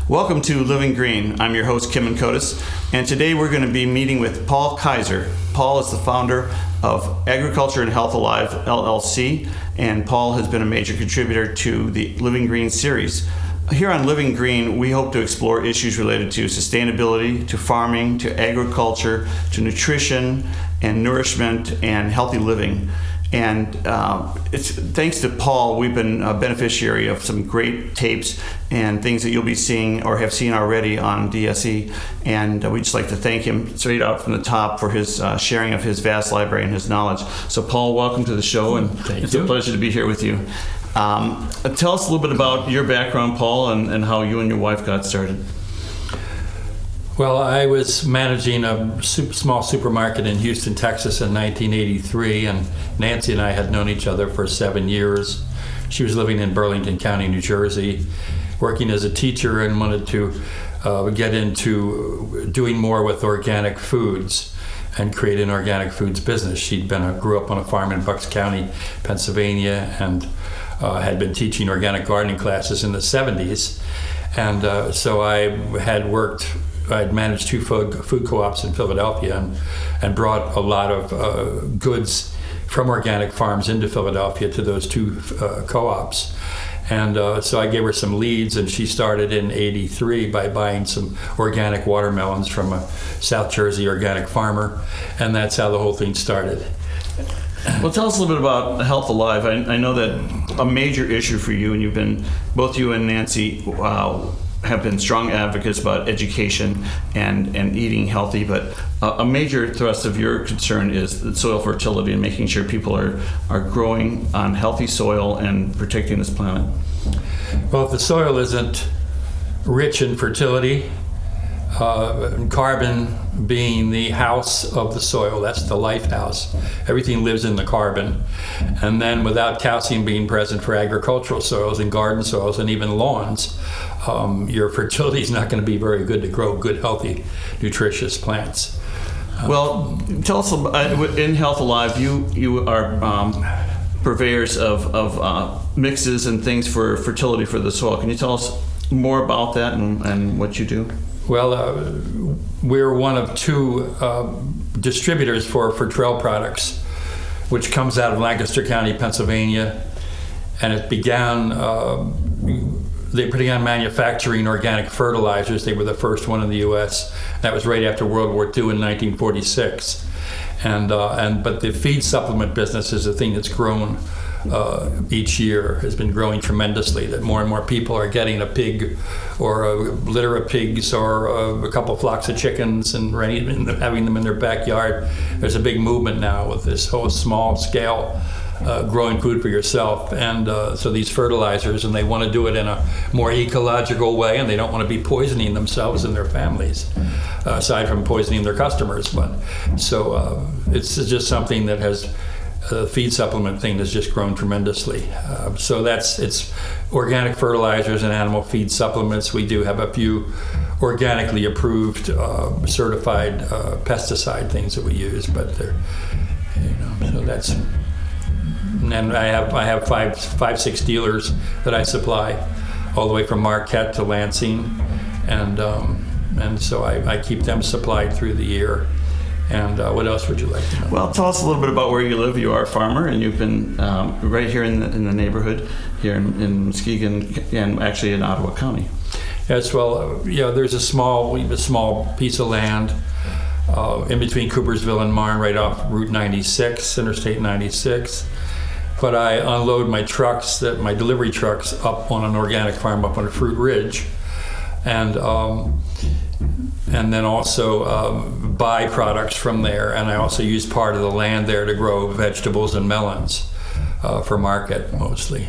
Welcome to Living Green. I'm your host, Kimon Kotos, and today we're going to be meeting with Paul Keiser. Paul is the founder of Agriculture and Health Alive, LLC, and Paul has been a major contributor to the Living Green series. Here on Living Green, we hope to explore issues related to sustainability, to farming, to agriculture, to nutrition and nourishment and healthy living. And it's thanks to Paul, we've been a beneficiary of some great tapes and things that you'll be seeing or have seen already on DSE. And we'd just like to thank him straight out from the top for his sharing of his vast library and his knowledge. So Paul, welcome to the show, and it's a pleasure to be here with you. Tell us a little bit about your background, Paul, and how you and your wife got started. Well, I was managing a small supermarket in Houston, Texas in 1983, and Nancy and I had known each other for 7 years. She was living in Burlington County, New Jersey, working as a teacher, and wanted to get into doing more with organic foods and create an organic foods business. She'd grew up on a farm in Bucks County, Pennsylvania, and had been teaching organic gardening classes in the 70s. And so I had managed 2 food co-ops in Philadelphia and brought a lot of goods from organic farms into Philadelphia to those 2 co-ops. And so I gave her some leads, and she started in '83 by buying some organic watermelons from a South Jersey organic farmer, and that's how the whole thing started. Well, tell us a little bit about Health Alive. I know that a major issue for you, and both you and Nancy have been strong advocates about education and eating healthy, but a major thrust of your concern is the soil fertility and making sure people are growing on healthy soil and protecting this planet. Well, if the soil isn't rich in fertility, carbon being the house of the soil, that's the life house. Everything lives in the carbon. And then without calcium being present for agricultural soils and garden soils and even lawns, your fertility is not going to be very good to grow good, healthy, nutritious plants. Well, tell us about, in Health Alive, you are purveyors of mixes and things for fertility for the soil. Can you tell us more about that and what you do? Well, we're one of 2 distributors for trail products, which comes out of Lancaster County, Pennsylvania, and it began. They began manufacturing organic fertilizers. They were the first one in the U.S. That was right after World War II in 1946, but the feed supplement business is a thing that's grown. Each year has been growing tremendously, that more and more people are getting a pig or a litter of pigs or a couple flocks of chickens and having them in their backyard. There's a big movement now with this whole small scale growing food for yourself, and so these fertilizers, and they want to do it in a more ecological way, and they don't want to be poisoning themselves and their families, aside from poisoning their customers. But so it's just something that has the feed supplement thing has just grown tremendously. So it's organic fertilizers and animal feed supplements. We do have a few organically approved, certified pesticide things that we use, but they're, so that's. And I have 5-6 dealers that I supply, all the way from Marquette to Lansing, and so I keep them supplied through the year. And what else would you like to know? Well, tell us a little bit about where you live. You are a farmer, and you've been right here in the neighborhood here in Muskegon, and actually in Ottawa County. Yes, well, there's a small piece of land in between Coopersville and Marne, right off Route 96, Interstate 96. But I unload my delivery trucks, up on an organic farm up on a Fruit Ridge, and then also buy products from there. And I also use part of the land there to grow vegetables and melons for market mostly.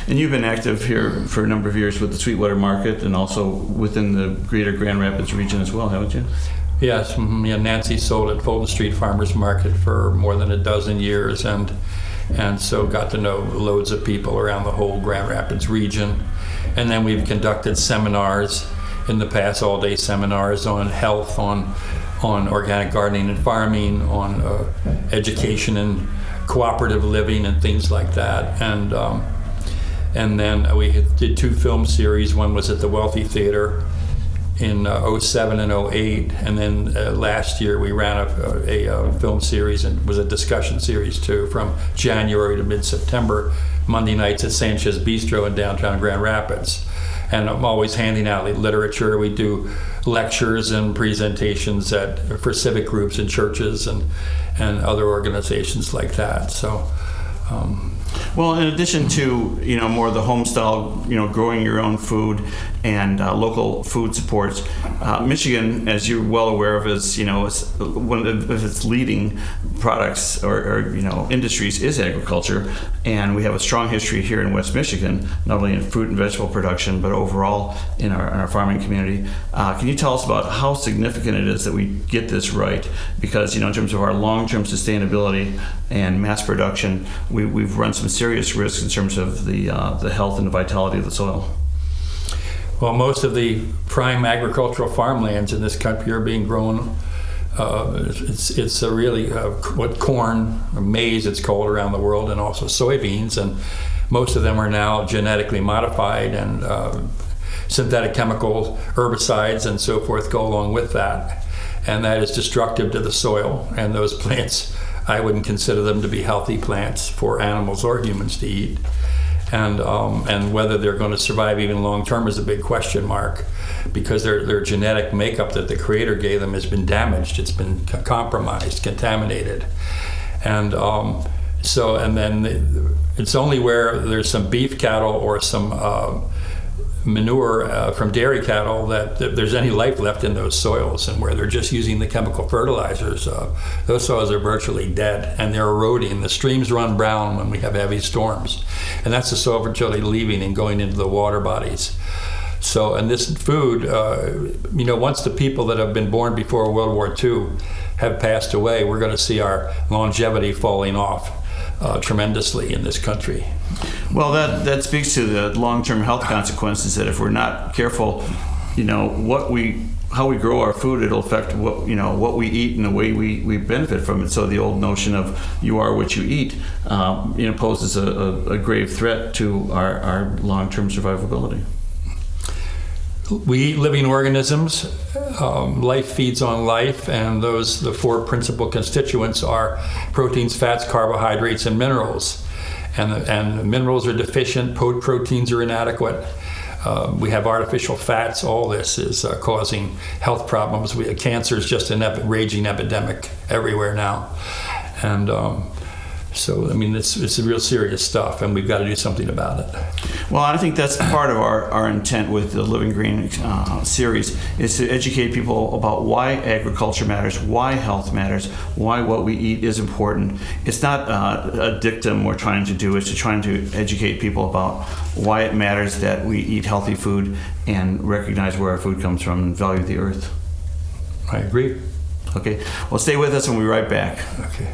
And you've been active here for a number of years with the Sweetwater Market and also within the greater Grand Rapids region as well, haven't you? Yes, yeah, Nancy sold at Fulton Street Farmers Market for more than a dozen years, and so got to know loads of people around the whole Grand Rapids region. And then we've conducted seminars in the past, all-day seminars on health, on organic gardening and farming, on education and cooperative living and things like that. And then we did 2 film series. One was at the Wealthy Theater in 07 and 08, and then last year we ran a film series, and it was a discussion series too, from January to mid-September, Monday nights at Sanchez Bistro in downtown Grand Rapids. And I'm always handing out literature. We do lectures and presentations for civic groups and churches and other organizations like that. So. Well, in addition to more of the home style, growing your own food and local food supports, Michigan, as you're well aware of, is one of its leading products or industries is agriculture, and we have a strong history here in West Michigan, not only in fruit and vegetable production, but overall in our farming community. Can you tell us about how significant it is that we get this right? Because in terms of our long-term sustainability and mass production, we've run some serious risks in terms of the health and the vitality of the soil. Well, most of the prime agricultural farmlands in this country are being grown. It's a really what corn, or maize it's called around the world, and also soybeans, and most of them are now genetically modified, and synthetic chemicals, herbicides, and so forth go along with that, and that is destructive to the soil. And those plants, I wouldn't consider them to be healthy plants for animals or humans to eat. And whether they're going to survive even long term is a big question mark, because their genetic makeup that the Creator gave them has been damaged. It's been compromised, contaminated, and then it's only where there's some beef cattle or some manure from dairy cattle that there's any life left in those soils, and where they're just using the chemical fertilizers, those soils are virtually dead, and they're eroding. The streams run brown when we have heavy storms, and that's the soil fertility leaving and going into the water bodies. So, and this food, once the people that have been born before World War II have passed away, we're going to see our longevity falling off tremendously in this country. Well, that speaks to the long-term health consequences, that if we're not careful, how we grow our food, it'll affect what we eat and the way we benefit from it. So the old notion of you are what you eat, poses a grave threat to our long-term survivability. We eat living organisms. Life feeds on life, and the 4 principal constituents are proteins, fats, carbohydrates, and minerals. And the minerals are deficient, proteins are inadequate. We have artificial fats. All this is causing health problems. Cancer is just a raging epidemic everywhere now. And so, it's real serious stuff, and we've got to do something about it. Well, I think that's part of our intent with the Living Green series, is to educate people about why agriculture matters, why health matters, why what we eat is important. It's not a dictum we're trying to do, it's trying to educate people about why it matters that we eat healthy food and recognize where our food comes from and value the earth. I agree. Okay, well, stay with us and we'll be right back. Okay.